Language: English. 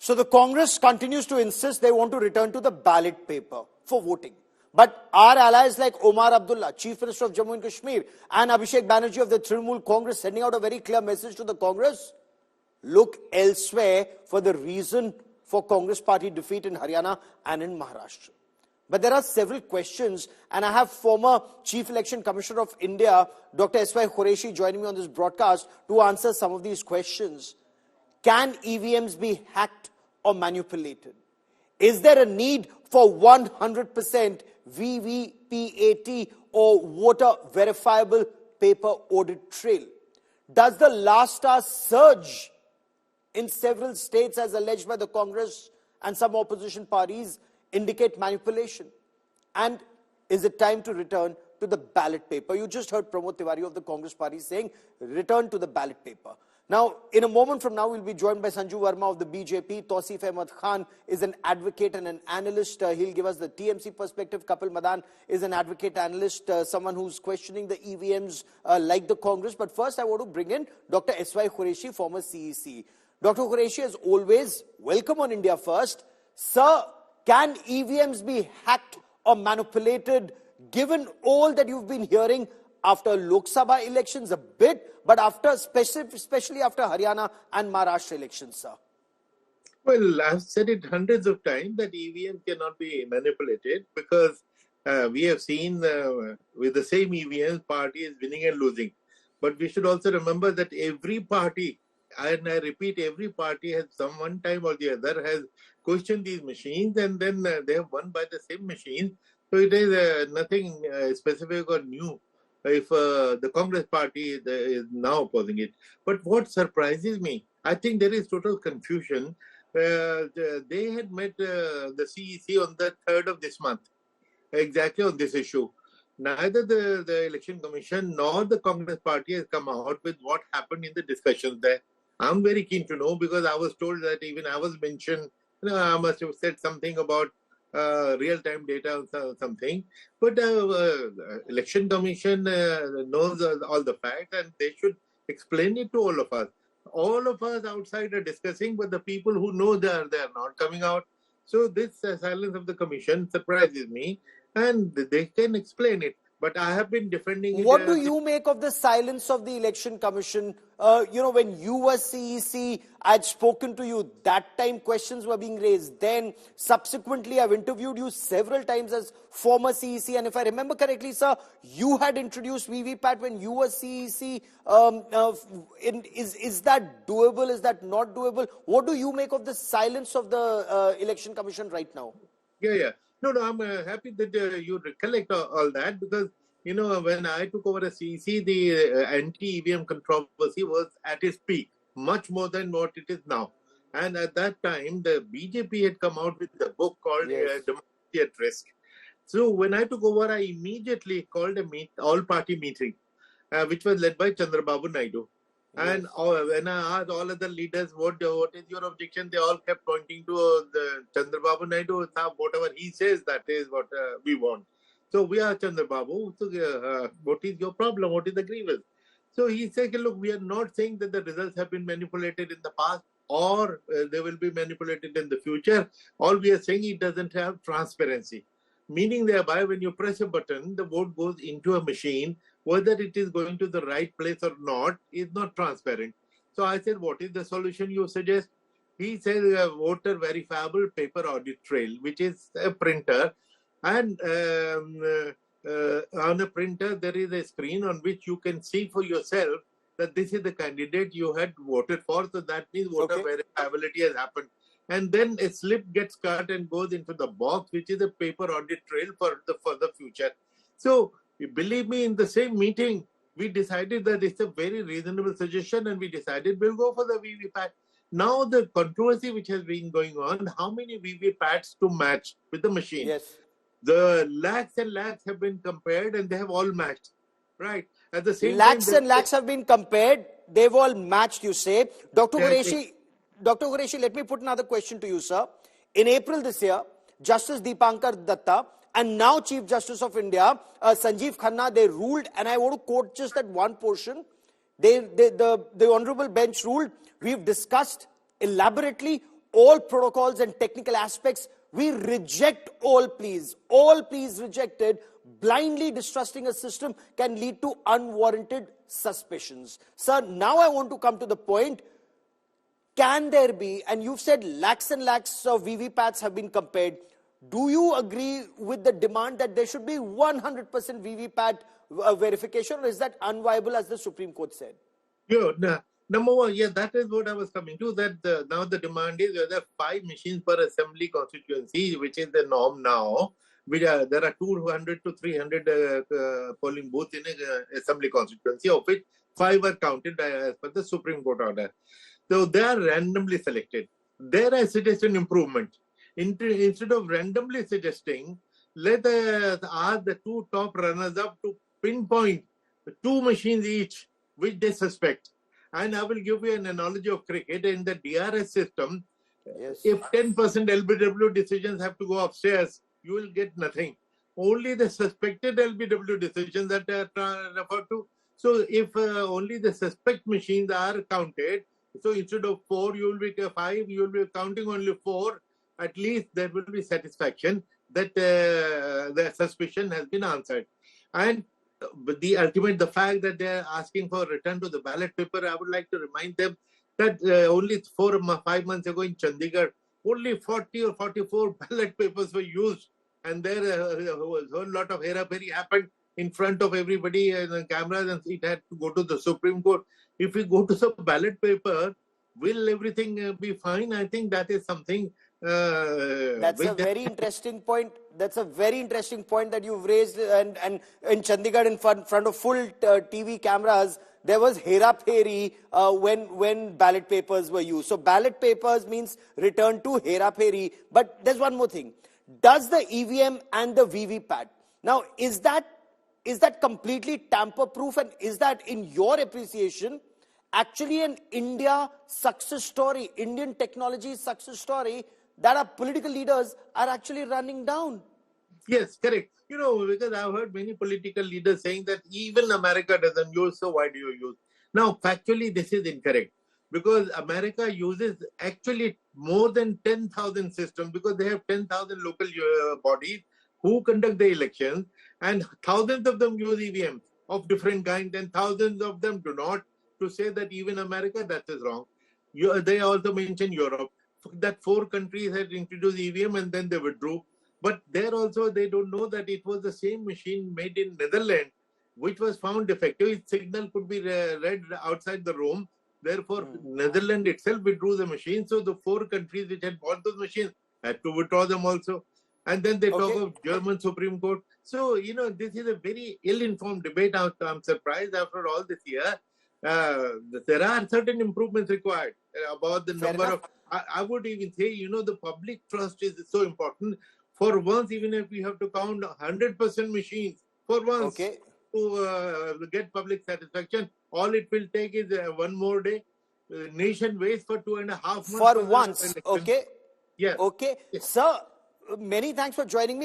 So the Congress continues to insist they want to return to the ballot paper for voting. But our allies like Omar Abdullah, Chief Minister of Jammu and Kashmir, and Abhishek Banerjee of the Trinamool Congress sending out a very clear message to the Congress: look elsewhere for the reason for Congress party defeat in Haryana and in Maharashtra. But there are several questions, and I have former Chief Election Commissioner of India, Dr. S.Y. Quraishi, joining me on this broadcast to answer some of these questions. Can EVMs be hacked or manipulated? Is there a need for 100% VVPAT or voter verifiable paper audit trail? Does the last hour surge in several states, as alleged by the Congress and some opposition parties, indicate manipulation? And is it time to return to the ballot paper? You just heard Pramod Tiwari of the Congress party saying, return to the ballot paper. Now, in a moment from now, we'll be joined by Sanju Verma of the BJP. Tausif Ahmed Khan is an advocate and an analyst. He'll give us the TMC perspective. Kapil Madan is an advocate analyst, someone who's questioning the EVMs like the Congress. But first, I want to bring in Dr. S.Y. Quraishi, former CEC. Dr. Quraishi, as always, welcome on India First. Sir, can EVMs be hacked or manipulated, given all that you've been hearing after Lok Sabha elections a bit, but after, especially after Haryana and Maharashtra elections, sir? Well, I've said it hundreds of times that EVM cannot be manipulated, because we have seen with the same EVMs, party is winning and losing. But we should also remember that every party, and I repeat, every party has some one time or the other has questioned these machines, and then they have won by the same machines. So it is nothing specific or new if the Congress party is now opposing it. But what surprises me, I think there is total confusion. They had met the CEC on the 3rd of this month, exactly on this issue. Neither the Election Commission nor the Congress party has come out with what happened in the discussions there. I'm very keen to know, because I was told that even I was mentioned, I must have said something about real-time data or something. But Election Commission knows all the facts, and they should explain it to all of us. All of us outside are discussing, but the people who know they are not coming out. So this silence of the Commission surprises me, and they can explain it. But I have been defending it. What do you make of the silence of the Election Commission? When you were CEC, I'd spoken to you. That time questions were being raised. Then, subsequently, I've interviewed you several times as former CEC. And if I remember correctly, sir, you had introduced VVPAT when you were CEC. Is that doable? Is that not doable? What do you make of the silence of the Election Commission right now? Yeah. No, I'm happy that you recollect all that, because, when I took over as CEC, the anti-EVM controversy was at its peak, much more than what it is now. And at that time, the BJP had come out with a book called Democracy at Risk. So when I took over, I immediately called a all-party meeting, which was led by Chandrababu Naidu. And when I asked all other leaders, what is your objection, they all kept pointing to the Chandrababu Naidu. Whatever he says, that is what we want. So we are Chandrababu. So what is your problem? What is the grievance? So he said, look, we are not saying that the results have been manipulated in the past or they will be manipulated in the future. All we are saying, it doesn't have transparency. Meaning thereby, when you press a button, the vote goes into a machine. Whether it is going to the right place or not is not transparent. So I said, what is the solution you suggest? He said, a voter verifiable paper audit trail, which is a printer. And on a printer, there is a screen on which you can see for yourself that this is the candidate you had voted for. So that means voter verifiability has happened. And then a slip gets cut and goes into the box, which is a paper audit trail for the future. So believe me, in the same meeting, we decided that it's a very reasonable suggestion, and we decided we'll go for the VVPAT. Now the controversy which has been going on, how many VVPATs to match with the machine? Yes. The lakhs and lakhs have been compared, and they have all matched. Right. At the same lakhs time, and lakhs have been compared. They've all matched, you say. Dr. Quraishi, let me put another question to you, sir. In April this year, Justice Deepankar Datta and now Chief Justice of India, Sanjeev Khanna, they ruled, and I want to quote just that one portion. The Honorable Bench ruled, we've discussed elaborately all protocols and technical aspects. We reject all pleas. All pleas rejected. Blindly distrusting a system can lead to unwarranted suspicions. Sir, now I want to come to the point. Can there be, and you've said lakhs and lakhs of VVPATs have been compared. Do you agree with the demand that there should be 100% VVPAT verification, or is that unviable as the Supreme Court said? Yeah, number one, yeah, that is what I was coming to. That now the demand is whether 5 machines per assembly constituency, which is the norm now. There are 200 to 300 polling booths in a assembly constituency, of which 5 are counted as per the Supreme Court order. So they are randomly selected. There I suggest an improvement. Instead of randomly suggesting, let ask the 2 top runners up to pinpoint 2 machines each which they suspect. And I will give you an analogy of cricket. In the DRS system, Yes. if 10% LBW decisions have to go upstairs, you will get nothing. Only the suspected LBW decisions that are referred to. So if only the suspect machines are counted, so instead of 4, you will be 5, you will be counting only 4, at least there will be satisfaction that the suspicion has been answered. And the fact that they are asking for return to the ballot paper, I would like to remind them that only 4 or 5 months ago in Chandigarh, only 40 or 44 ballot papers were used, and there was a whole lot of hera-peri happened in front of everybody and the cameras, and it had to go to the Supreme Court. If we go to the ballot paper, will everything be fine? I think that is something. That's a very interesting point. That's a very interesting point that you've raised. And in Chandigarh, in front of full TV cameras, there was hera-peri when ballot papers were used. So ballot papers means return to hera-peri. But there's one more thing. Does the EVM and the VVPAT, now is that completely tamper-proof, and is that, in your appreciation, actually an India success story, Indian technology success story that our political leaders are actually running down? Yes, correct. Because I've heard many political leaders saying that even America doesn't use, so why do you use? Now, factually, this is incorrect, because America uses actually more than 10,000 systems, because they have 10,000 local bodies who conduct the elections, and thousands of them use EVMs of different kinds, and thousands of them do not. To say that even America, that is wrong. They also mentioned Europe, that 4 countries had introduced EVM and then they withdrew. But there also, they don't know that it was the same machine made in Netherlands, which was found defective. Its signal could be read outside the room. Therefore, Netherlands itself withdrew the machine. So the 4 countries which had bought those machines had to withdraw them also. And then they talk of German Supreme Court. So, this is a very ill-informed debate. I'm surprised after all this year. There are certain improvements required about the number of. I would even say, the public trust is so important. For once, even if we have to count 100% machines, for once, to get public satisfaction, all it will take is 1 more day. Nation waits for 2.5 months. For once, okay? Yeah. Okay. Sir, many thanks for joining me.